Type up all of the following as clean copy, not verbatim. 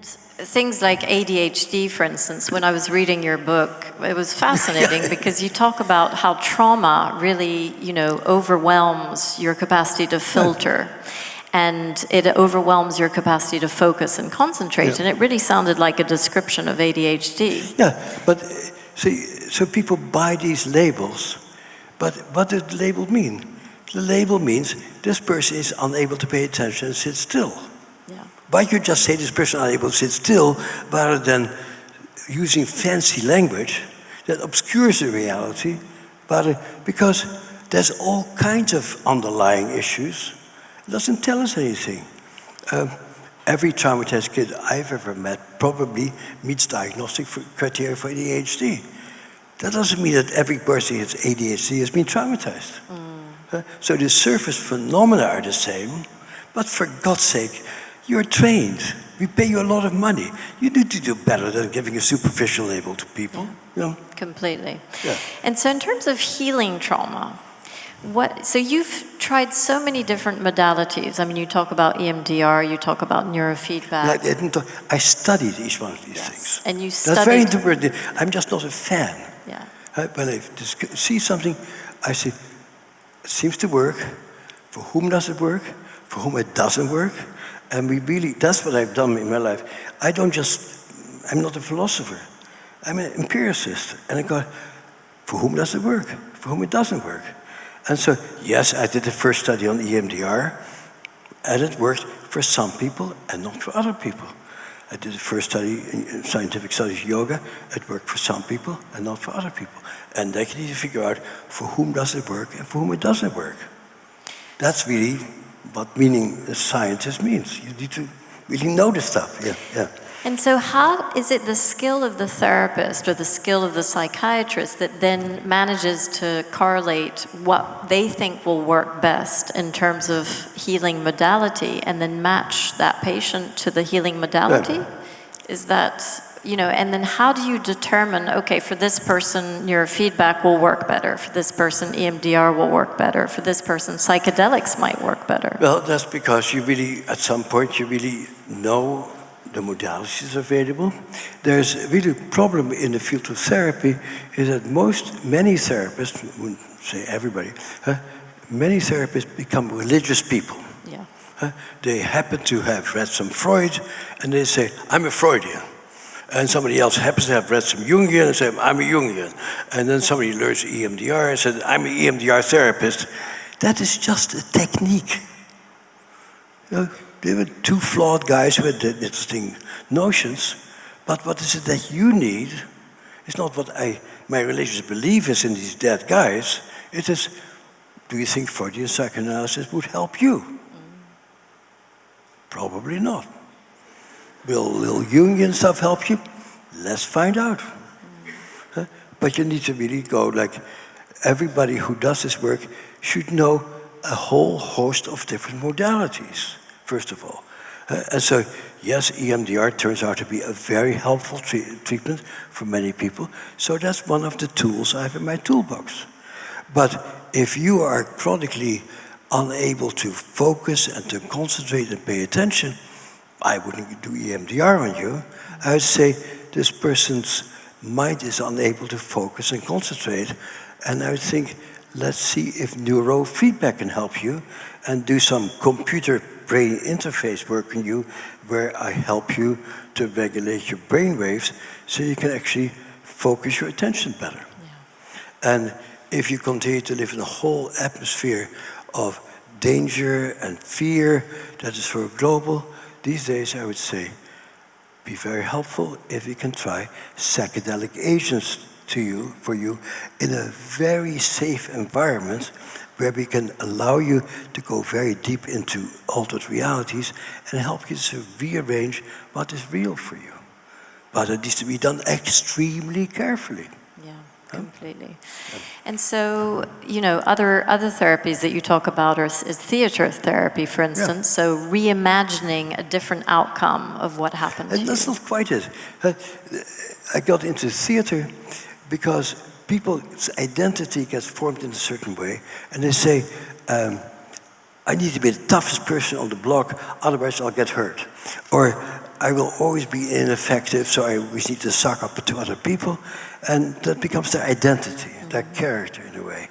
things like ADHD, for instance, when I was reading your book, it was fascinating because you talk about how trauma really, overwhelms your capacity to filter. And it overwhelms your capacity to focus and concentrate. And it really sounded like a description of ADHD. Yeah, but see, so people buy these labels, but what does the label mean? The label means this person is unable to pay attention and sit still. Yeah. Why you just say this person is unable to sit still rather than using fancy language that obscures the reality, because there's all kinds of underlying issues. It doesn't tell us anything. Every traumatized kid I've ever met probably meets diagnostic criteria for ADHD. That doesn't mean that every person who has ADHD has been traumatized. So the surface phenomena are the same, but for God's sake, you're trained. We pay you a lot of money. You need to do better than giving a superficial label to people. Completely. Yeah. And so in terms of healing trauma, so you've tried so many different modalities. I mean, you talk about EMDR, you talk about neurofeedback. I studied each one of these things. And you studied. That's very important. I'm just not a fan. Yeah. When I see something, I say, it seems to work. For whom does it work? For whom it doesn't work? And that's what I've done in my life. I'm not a philosopher. I'm an empiricist. And I go, for whom does it work? For whom it doesn't work? And so, yes, I did the first study on EMDR, and it worked for some people and not for other people. I did the first study in scientific studies yoga, it worked for some people and not for other people. And then you need to figure out for whom does it work and for whom it doesn't work. That's really what being a scientist means. You need to really know this stuff, yeah. And so how is it the skill of the therapist or the skill of the psychiatrist that then manages to correlate what they think will work best in terms of healing modality and then match that patient to the healing modality? Yeah. Is that, and then how do you determine, okay, for this person, neurofeedback will work better, for this person, EMDR will work better, for this person, psychedelics might work better? Well, that's because at some point, you really know the modalities available. There's really a problem in the field of therapy is that many therapists, I wouldn't say everybody, many therapists become religious people. Yeah. They happen to have read some Freud and they say, I'm a Freudian. And somebody else happens to have read some Jungian and say, I'm a Jungian. And then somebody learns EMDR and says, I'm an EMDR therapist. That is just a technique. They were two flawed guys who had interesting notions, but what is it that you need? It's not what my religious belief is in these dead guys. It is, do you think Freudian psychoanalysis would help you? Probably not. Will Jungian stuff help you? Let's find out. But you need to really go like, everybody who does this work should know a whole host of different modalities. First of all. And so, yes, EMDR turns out to be a very helpful treatment for many people. So that's one of the tools I have in my toolbox. But if you are chronically unable to focus and to concentrate and pay attention, I wouldn't do EMDR on you. I would say this person's mind is unable to focus and concentrate. And I would think, let's see if neurofeedback can help you and do some computer-brain interface work on you where I help you to regulate your brain waves so you can actually focus your attention better. Yeah. And if you continue to live in a whole atmosphere of danger and fear that is so global, these days I would say, be very helpful if you can try psychedelic agents for you in a very safe environment where we can allow you to go very deep into altered realities and help you to rearrange what is real for you. But it needs to be done extremely carefully. Yeah, completely. And so, other therapies that you talk about is theater therapy, for instance, so reimagining a different outcome of what happened to you. That's not quite it. I got into theater because people's identity gets formed in a certain way, and they say, I need to be the toughest person on the block, otherwise I'll get hurt. Or I will always be ineffective, so I always need to suck up to other people, and that becomes their identity, their character in a way.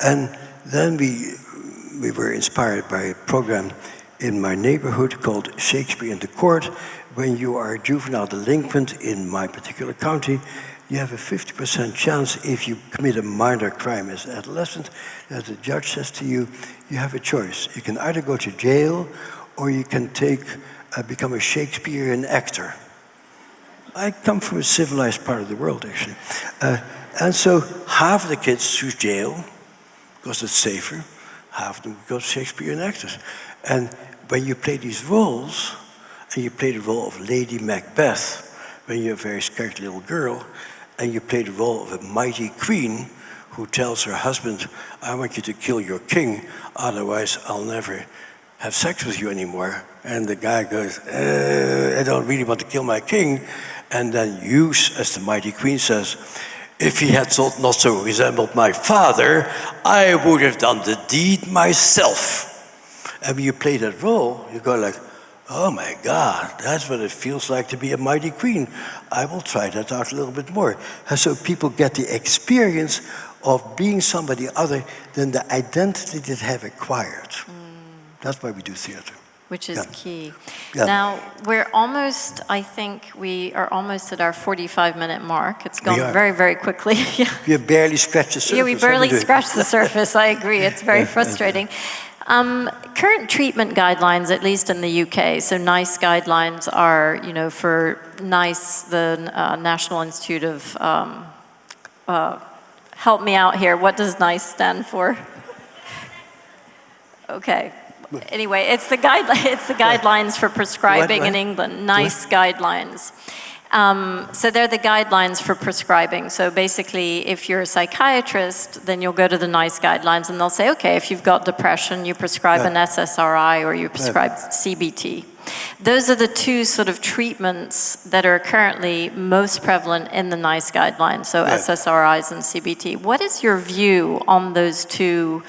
And then we were inspired by a program in my neighborhood called Shakespeare in the Court. When you are a juvenile delinquent in my particular county, you have a 50% chance if you commit a minor crime as an adolescent, that the judge says to you, you have a choice. You can either go to jail or you can become a Shakespearean actor. I come from a civilized part of the world, actually. And so half of the kids choose jail because it's safer, half of them go Shakespearean actors. And when you play these roles, and you play the role of Lady Macbeth, when you're a very scared little girl, and you play the role of a mighty queen who tells her husband, I want you to kill your king, otherwise I'll never have sex with you anymore. And the guy goes, I don't really want to kill my king. And then you, as the mighty queen, says, if he had not so resembled my father, I would have done the deed myself. And when you play that role, you go like, oh my God, that's what it feels like to be a mighty queen. I will try that out a little bit more. And so people get the experience of being somebody other than the identity that they have acquired. That's why we do theater. Which is key. Yeah. Now, I think we are almost at our 45-minute mark. It's gone very, very quickly. We have barely scratched the surface. Yeah, we barely scratched the surface, I agree. It's very frustrating. Current treatment guidelines, at least in the UK, so NICE guidelines are, for NICE, the National Institute of, help me out here, what does NICE stand for? Okay. Anyway, it's the guidelines for prescribing in England, NICE guidelines. So they're the guidelines for prescribing. So basically, if you're a psychiatrist, then you'll go to the NICE guidelines and they'll say, okay, if you've got depression, you prescribe an SSRI or you prescribe CBT. Those are the two sort of treatments that are currently most prevalent in the NICE guidelines, so SSRIs and CBT. What is your view on those two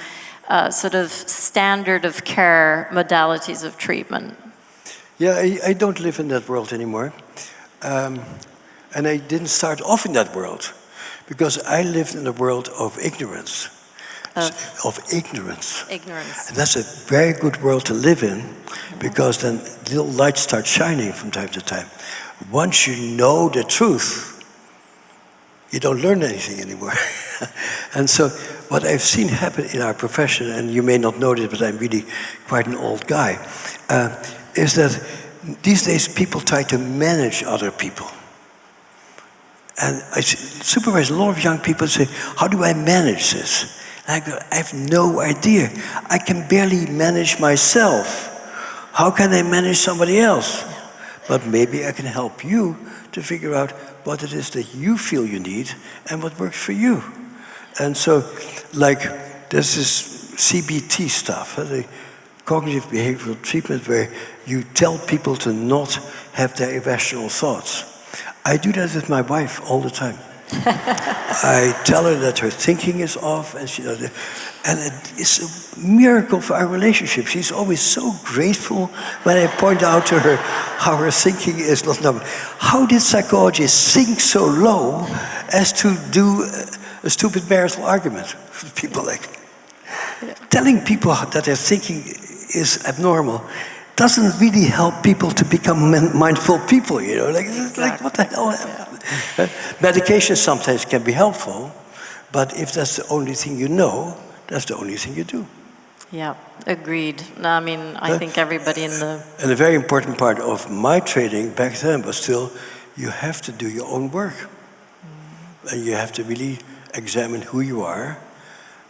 sort of standard of care modalities of treatment? Yeah, I don't live in that world anymore. And I didn't start off in that world because I lived in a world of ignorance. Of ignorance. Ignorance. And that's a very good world to live in because then little lights start shining from time to time. Once you know the truth, you don't learn anything anymore. And so what I've seen happen in our profession, and you may not know this, but I'm really quite an old guy, is that these days people try to manage other people. And I supervise a lot of young people say, how do I manage this? And I go, I have no idea. I can barely manage myself. How can I manage somebody else? But maybe I can help you to figure out what it is that you feel you need and what works for you. And so, like, there's this CBT stuff, the cognitive behavioral treatment, where you tell people to not have their irrational thoughts. I do that with my wife all the time. I tell her that her thinking is off, and it's a miracle for our relationship. She's always so grateful when I point out to her how her thinking is not normal. How did psychologists think so low as to do a stupid marital argument? People like telling people that their thinking is abnormal doesn't really help people to become mindful people, like what the hell happened? Medication sometimes can be helpful, but if that's the only thing you know, that's the only thing you do. Yeah, agreed. No, I mean, I think everybody in the... And a very important part of my training back then was still, you have to do your own work. And you have to really examine who you are.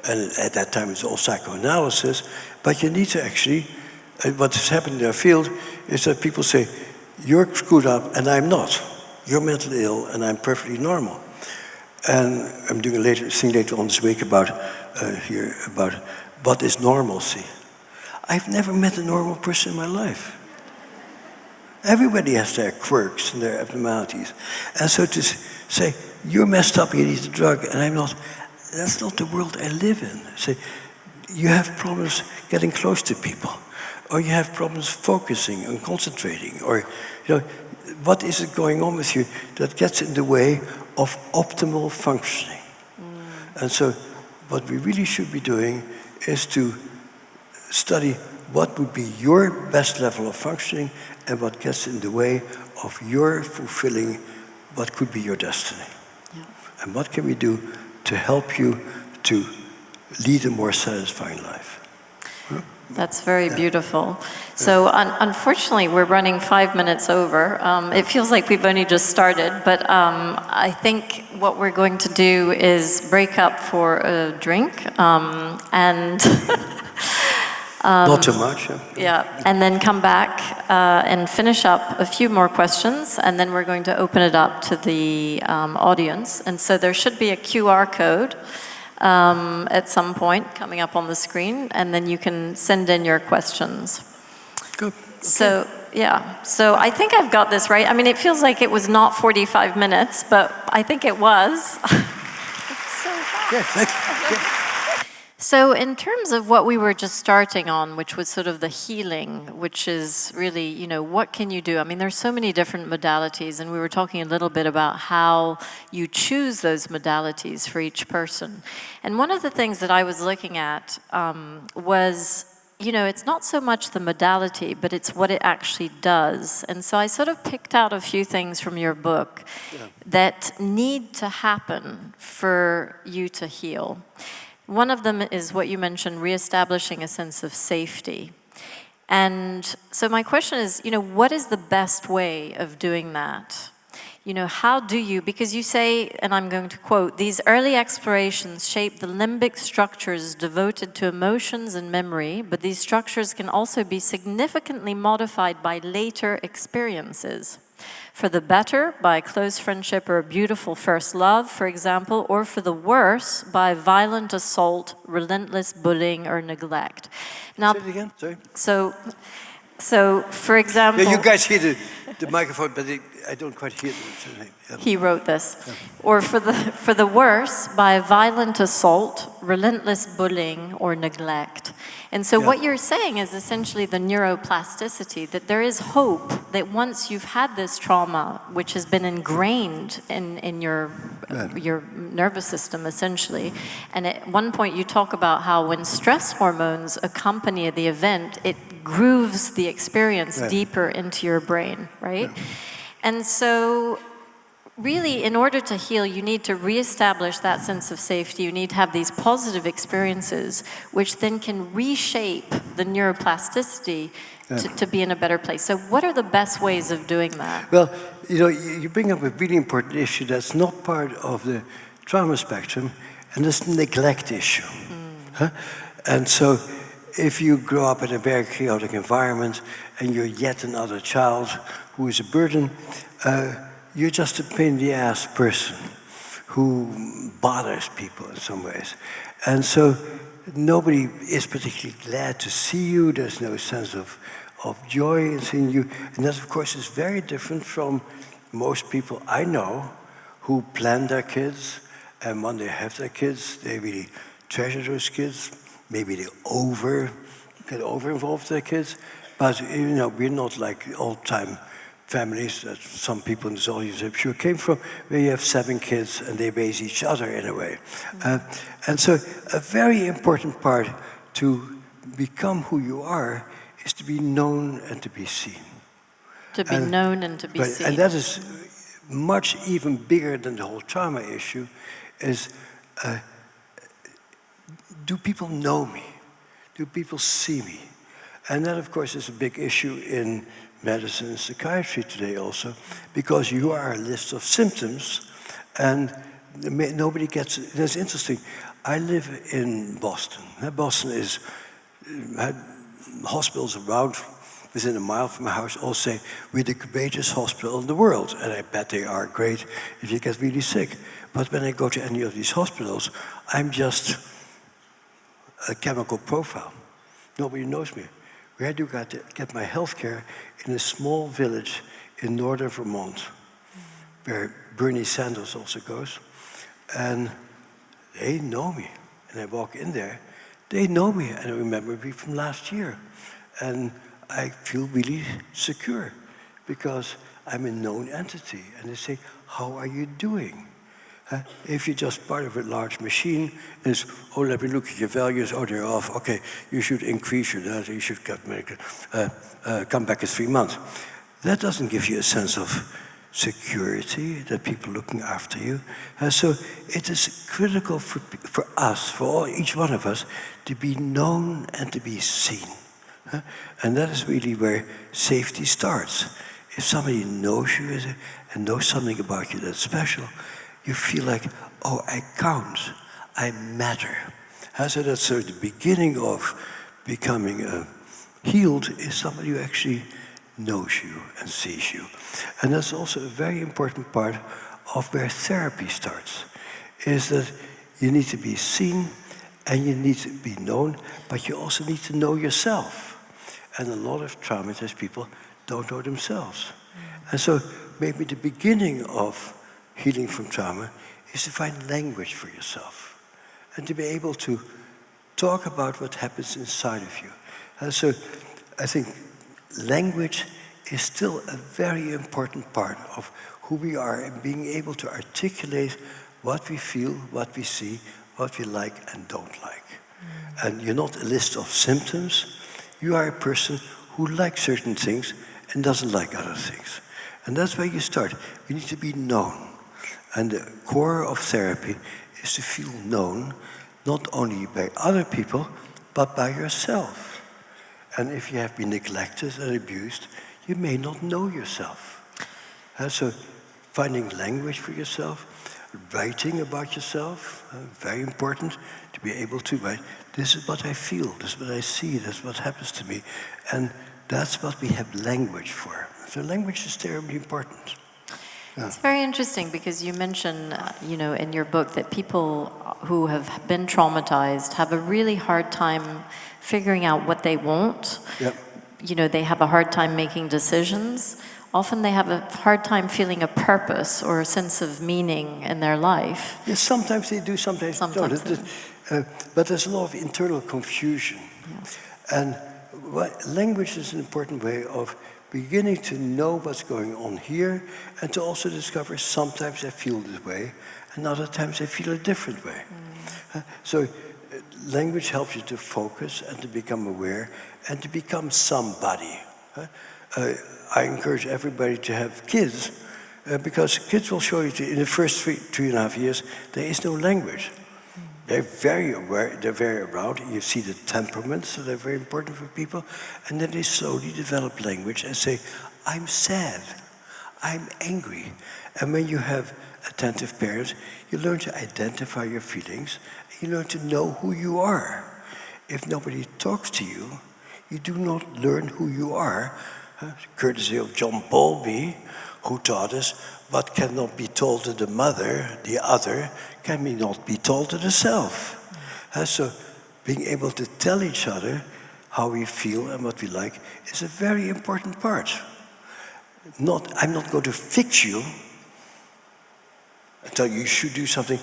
And at that time it's all psychoanalysis, but you need to actually, what has happened in our field is that people say, you're screwed up and I'm not. You're mentally ill and I'm perfectly normal. And I'm doing a thing later on this week about what is normalcy. I've never met a normal person in my life. Everybody has their quirks and their abnormalities. And so to say, you're messed up, you need a drug, and I'm not, that's not the world I live in. Say, you have problems getting close to people, or you have problems focusing and concentrating, or what is it going on with you that gets in the way of optimal functioning? And so what we really should be doing is to study what would be your best level of functioning and what gets in the way of your fulfilling what could be your destiny. Yeah. And what can we do to help you to lead a more satisfying life? That's very beautiful. So unfortunately, we're running 5 minutes over. It feels like we've only just started, but I think what we're going to do is break up for a drink and not too much. Yeah, and then come back and finish up a few more questions, and then we're going to open it up to the audience. And so there should be a QR code at some point coming up on the screen, and then you can send in your questions. Good. Okay. So, yeah, so I think I've got this right. I mean, it feels like it was not 45 minutes, but I think it was. So yes, thank you. Yeah. So in terms of what we were just starting on, which was sort of the healing, which is really, what can you do? I mean, there's so many different modalities, and we were talking a little bit about how you choose those modalities for each person. And one of the things that I was looking at was, it's not so much the modality, but it's what it actually does. And so I sort of picked out a few things from your book that need to happen for you to heal. One of them is what you mentioned, reestablishing a sense of safety. And so my question is, what is the best way of doing that? How do you, because you say, and I'm going to quote, these early explorations shape the limbic structures devoted to emotions and memory, but these structures can also be significantly modified by later experiences. For the better, by close friendship or a beautiful first love, for example, or for the worse, by violent assault, relentless bullying, or neglect. Now, say it again, sorry. So for example... Yeah, you guys hear the microphone, but I don't quite hear it. He wrote this. Yeah. Or for the worse, by violent assault, relentless bullying, or neglect. And so what you're saying is essentially the neuroplasticity, that there is hope that once you've had this trauma, which has been ingrained in your nervous system, essentially, and at one point you talk about how when stress hormones accompany the event, it grooves the experience deeper into your brain, right? Yeah. And so really, in order to heal, you need to reestablish that sense of safety. You need to have these positive experiences, which then can reshape the neuroplasticity to be in a better place. So what are the best ways of doing that? Well, you bring up a really important issue that's not part of the trauma spectrum, and it's the neglect issue. And so if you grow up in a very chaotic environment and you're yet another child who is a burden, you're just a pain in the ass person who bothers people in some ways. And so nobody is particularly glad to see you. There's no sense of joy in seeing you. And that, of course, is very different from most people I know who plan their kids. And when they have their kids, they really treasure those kids. Maybe they get over-involved with their kids. But, we're not like old-time families that some people in this audience I'm sure came from, where you have 7 kids and they raise each other in a way. And so a very important part to become who you are is to be known and to be seen. To be known and to be seen. And that is much even bigger than the whole trauma issue, is do people know me? Do people see me? And that, of course, is a big issue in medicine and psychiatry today also, because you are a list of symptoms and nobody gets it. That's interesting. I live in Boston. Boston had hospitals around within a mile from my house all say, we're the greatest hospital in the world. And I bet they are great if you get really sick. But when I go to any of these hospitals, I'm just a chemical profile. Nobody knows me. Where do I get my health care? In a small village in northern Vermont, where Bernie Sanders also goes. And they know me. And I walk in there, they know me. And I remember me from last year. and I feel really secure because I'm a known entity. And they say, how are you doing? If you're just part of a large machine, it's, oh, let me look at your values, oh, they're off, okay, you should increase your data, you should come back in 3 months. That doesn't give you a sense of security, that people are looking after you. So it is critical for us, for each one of us, to be known and to be seen. And that is really where safety starts. If somebody knows you and knows something about you that's special, you feel like, oh, I count, I matter. So that's the beginning of becoming healed is somebody who actually knows you and sees you. And that's also a very important part of where therapy starts, is that you need to be seen and you need to be known, but you also need to know yourself. And a lot of traumatized people don't know themselves. And so maybe the beginning of healing from trauma is to find language for yourself and to be able to talk about what happens inside of you. And so I think language is still a very important part of who we are and being able to articulate what we feel, what we see, what we like and don't like. And you're not a list of symptoms. You are a person who likes certain things and doesn't like other things. And that's where you start. You need to be known. And the core of therapy is to feel known, not only by other people, but by yourself. And if you have been neglected and abused, you may not know yourself. So finding language for yourself, writing about yourself, very important to be able to write, this is what I feel, this is what I see, this is what happens to me. And that's what we have language for. So language is terribly important. Yeah. It's very interesting because you mention, in your book that people who have been traumatized have a really hard time figuring out what they want. Yep. They have a hard time making decisions. Often they have a hard time feeling a purpose or a sense of meaning in their life. Yes, sometimes they do, sometimes they don't. But there's a lot of internal confusion. Yes. And language is an important way of beginning to know what's going on here and to also discover sometimes I feel this way and other times I feel a different way. So language helps you to focus and to become aware and to become somebody. I encourage everybody to have kids because kids will show you in the first 3.5 years there is no language. They're very aware, they're very around. You see the temperaments, so they're very important for people. And then they slowly develop language and say, I'm sad, I'm angry. And when you have attentive parents, you learn to identify your feelings, and you learn to know who you are. If nobody talks to you, you do not learn who you are, courtesy of John Bowlby, who taught us what cannot be told to the mother, the other, can not be told to the self. So being able to tell each other how we feel and what we like is a very important part. I'm not going to fix you and tell you should do something,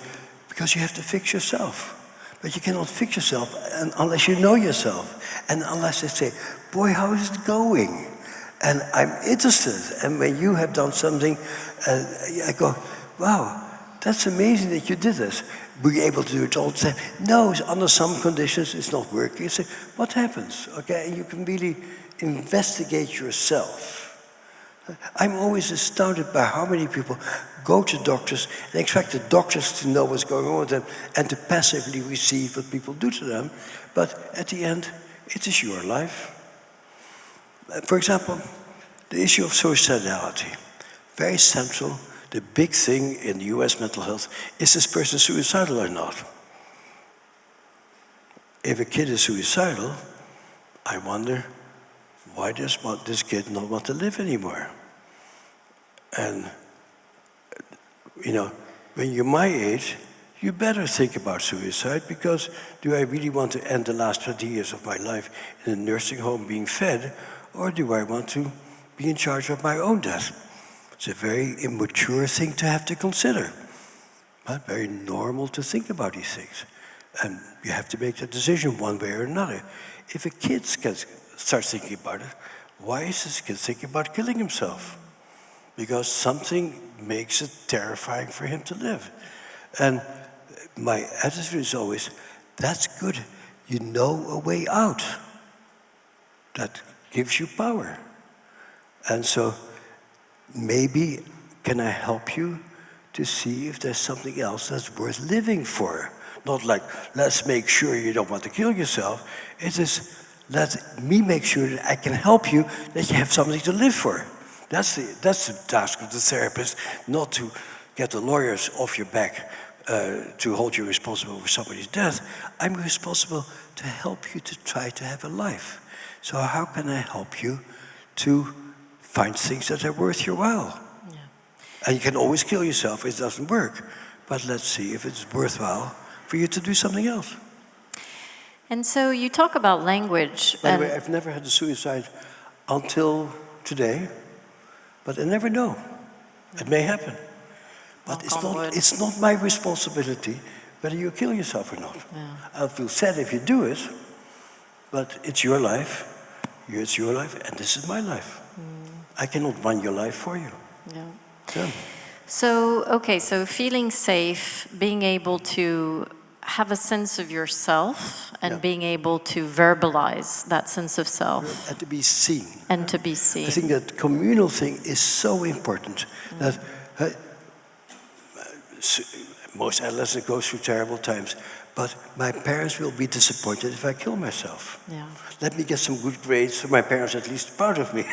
because you have to fix yourself. But you cannot fix yourself unless you know yourself. And unless I say, boy, how is it going? And I'm interested. And when you have done something, I go, wow, that's amazing that you did this. Were you able to do it all the time? No, under some conditions it's not working. You say, what happens? Okay, and you can really investigate yourself. I'm always astounded by how many people go to doctors and expect the doctors to know what's going on with them and to passively receive what people do to them. But at the end, it is your life. For example, the issue of suicidality. Very central. The big thing in the US mental health is this person suicidal or not? If a kid is suicidal, I wonder, why does this kid not want to live anymore? And, when you're my age, you better think about suicide, because do I really want to end the last 20 years of my life in a nursing home being fed, or do I want to be in charge of my own death? It's a very immature thing to have to consider. But very normal to think about these things. And you have to make that decision one way or another. If a kid gets starts thinking about it, why is this kid thinking about killing himself? Because something makes it terrifying for him to live. And my attitude is always, that's good. You know a way out. That gives you power. And so maybe can I help you to see if there's something else that's worth living for? Not like, let's make sure you don't want to kill yourself. It is, let me make sure that I can help you, that you have something to live for. That's the task of the therapist, not to get the lawyers off your back to hold you responsible for somebody's death. I'm responsible to help you to try to have a life. So how can I help you to find things that are worth your while? Yeah. And you can always kill yourself if it doesn't work. But let's see if it's worthwhile for you to do something else. And so you talk about language. By the way, I've never had a suicide until today, but I never know. It may happen. But it's not my responsibility whether you kill yourself or not. Yeah. I'll feel sad if you do it, but it's your life. It's your life, and this is my life. I cannot run your life for you. Yeah. Yeah. So, okay, so feeling safe, being able to have a sense of yourself and being able to verbalize that sense of self. And to be seen. And to be seen. I think that communal thing is so important. That most adolescents go through terrible times, but my parents will be disappointed if I kill myself. Yeah. Let me get some good grades so my parents are at least proud of me.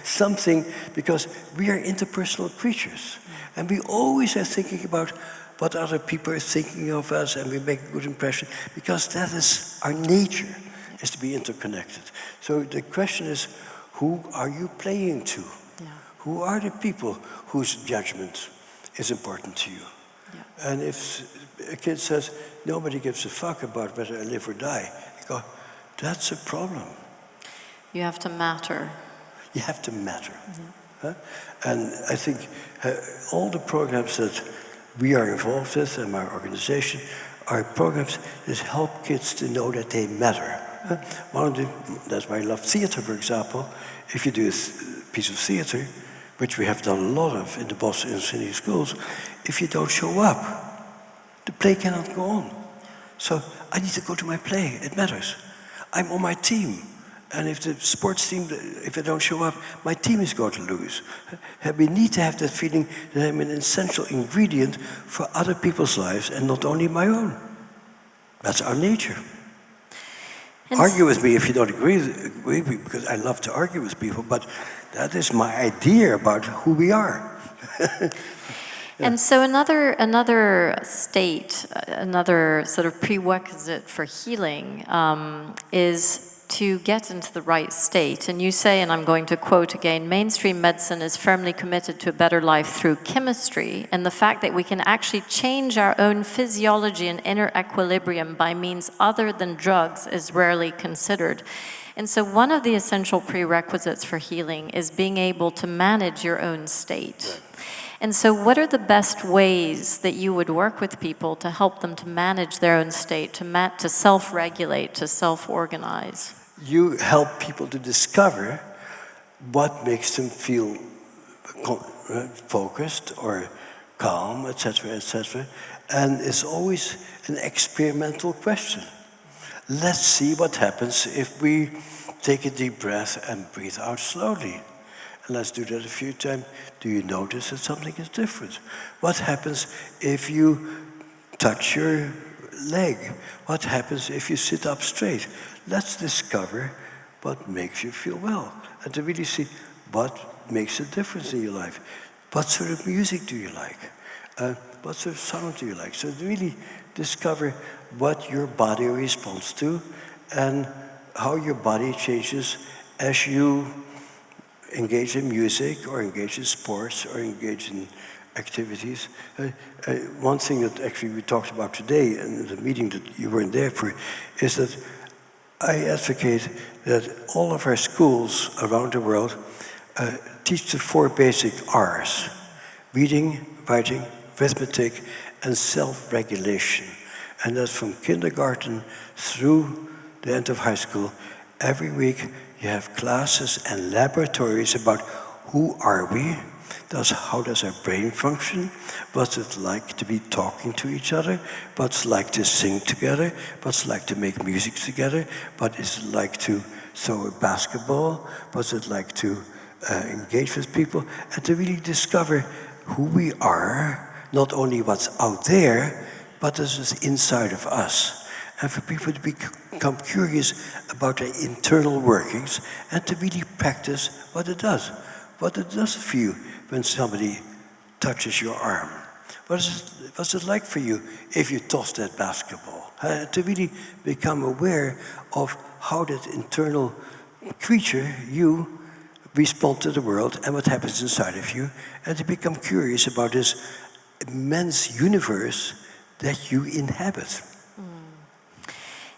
Something, because we are interpersonal creatures. And we always are thinking about what other people are thinking of us, and we make a good impression, because that is our nature, is to be interconnected. So the question is, who are you playing to? Yeah. Who are the people whose judgment is important to you? Yeah. And if a kid says, nobody gives a fuck about whether I live or die, you go, that's a problem. You have to matter. You have to matter. Mm-hmm. Huh? And I think all the programs that we are involved with in my organization are programs that help kids to know that they matter. That's why I love theater, for example. If you do a piece of theater, which we have done a lot of in the Boston inner city schools, if you don't show up, the play cannot go on. So I need to go to my play, it matters. I'm on my team. And if the sports team, if they don't show up, my team is going to lose. We need to have that feeling that I'm an essential ingredient for other people's lives and not only my own. That's our nature. And argue with me if you don't agree with me, because I love to argue with people, but that is my idea about who we are. Yeah. And so another state, another sort of prerequisite for healing is to get into the right state. And you say, and I'm going to quote again, mainstream medicine is firmly committed to a better life through chemistry, and the fact that we can actually change our own physiology and inner equilibrium by means other than drugs is rarely considered. And so one of the essential prerequisites for healing is being able to manage your own state. Right. And so what are the best ways that you would work with people to help them to manage their own state, to self-regulate, to self-organize? You help people to discover what makes them feel focused or calm, etc., etc. And it's always an experimental question. Let's see what happens if we take a deep breath and breathe out slowly. And let's do that a few times. Do you notice that something is different? What happens if you touch your leg? What happens if you sit up straight? Let's discover what makes you feel well, and to really see what makes a difference in your life. What sort of music do you like? What sort of sound do you like? So to really discover what your body responds to and how your body changes as you engage in music or engage in sports or engage in activities. One thing that actually we talked about today in the meeting that you weren't there for is that I advocate that all of our schools around the world teach the 4 basic R's: reading, writing, arithmetic, and self-regulation. And that's from kindergarten through the end of high school. Every week you You have classes and laboratories about who are we, how does our brain function, what's it like to be talking to each other, what's it like to sing together, what's it like to make music together, what is it like to throw a basketball, what's it like to engage with people, and to really discover who we are, not only what's out there, but this is inside of us. And for people to become curious about their internal workings and to really practice what it does for you when somebody touches your arm. What's it like for you if you toss that basketball? To really become aware of how that internal creature, you, respond to the world and what happens inside of you, and to become curious about this immense universe that you inhabit.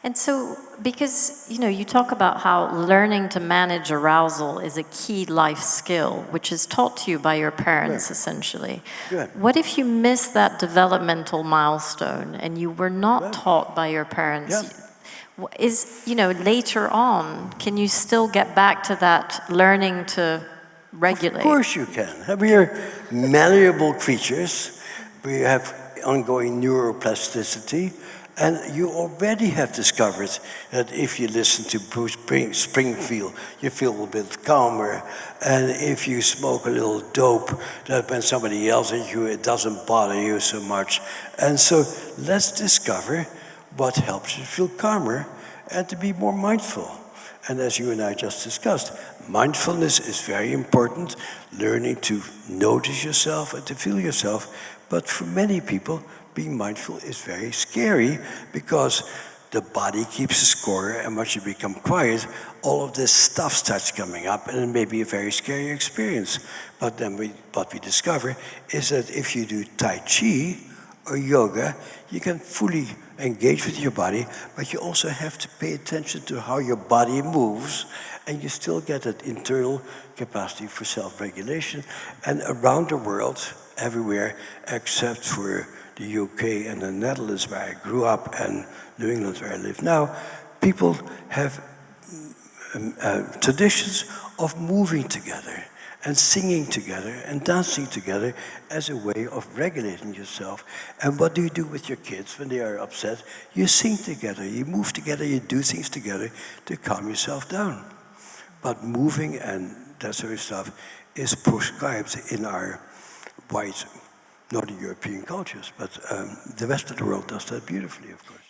And so, because, you talk about how learning to manage arousal is a key life skill, which is taught to you by your parents, essentially. Good. What if you missed that developmental milestone and you were not taught by your parents? Later on, can you still get back to that learning to regulate? Of course you can. We are malleable creatures. We have ongoing neuroplasticity. And you already have discovered that if you listen to Bruce Springfield, you feel a bit calmer. And if you smoke a little dope, that when somebody yells at you, it doesn't bother you so much. And so let's discover what helps you feel calmer and to be more mindful. And as you and I just discussed, mindfulness is very important, learning to notice yourself and to feel yourself. But for many people, being mindful is very scary because the body keeps a score, and once you become quiet, all of this stuff starts coming up, and it may be a very scary experience. But then what we discover is that if you do Tai Chi or yoga, you can fully engage with your body, but you also have to pay attention to how your body moves, and you still get that internal capacity for self-regulation. And around the world, everywhere except for the UK and the Netherlands, where I grew up, and New England, where I live now, people have traditions of moving together and singing together and dancing together as a way of regulating yourself. And what do you do with your kids when they are upset? You sing together, you move together, you do things together to calm yourself down. But moving and that sort of stuff is prescribed in our white Northern European cultures, but the rest of the world does that beautifully, of course.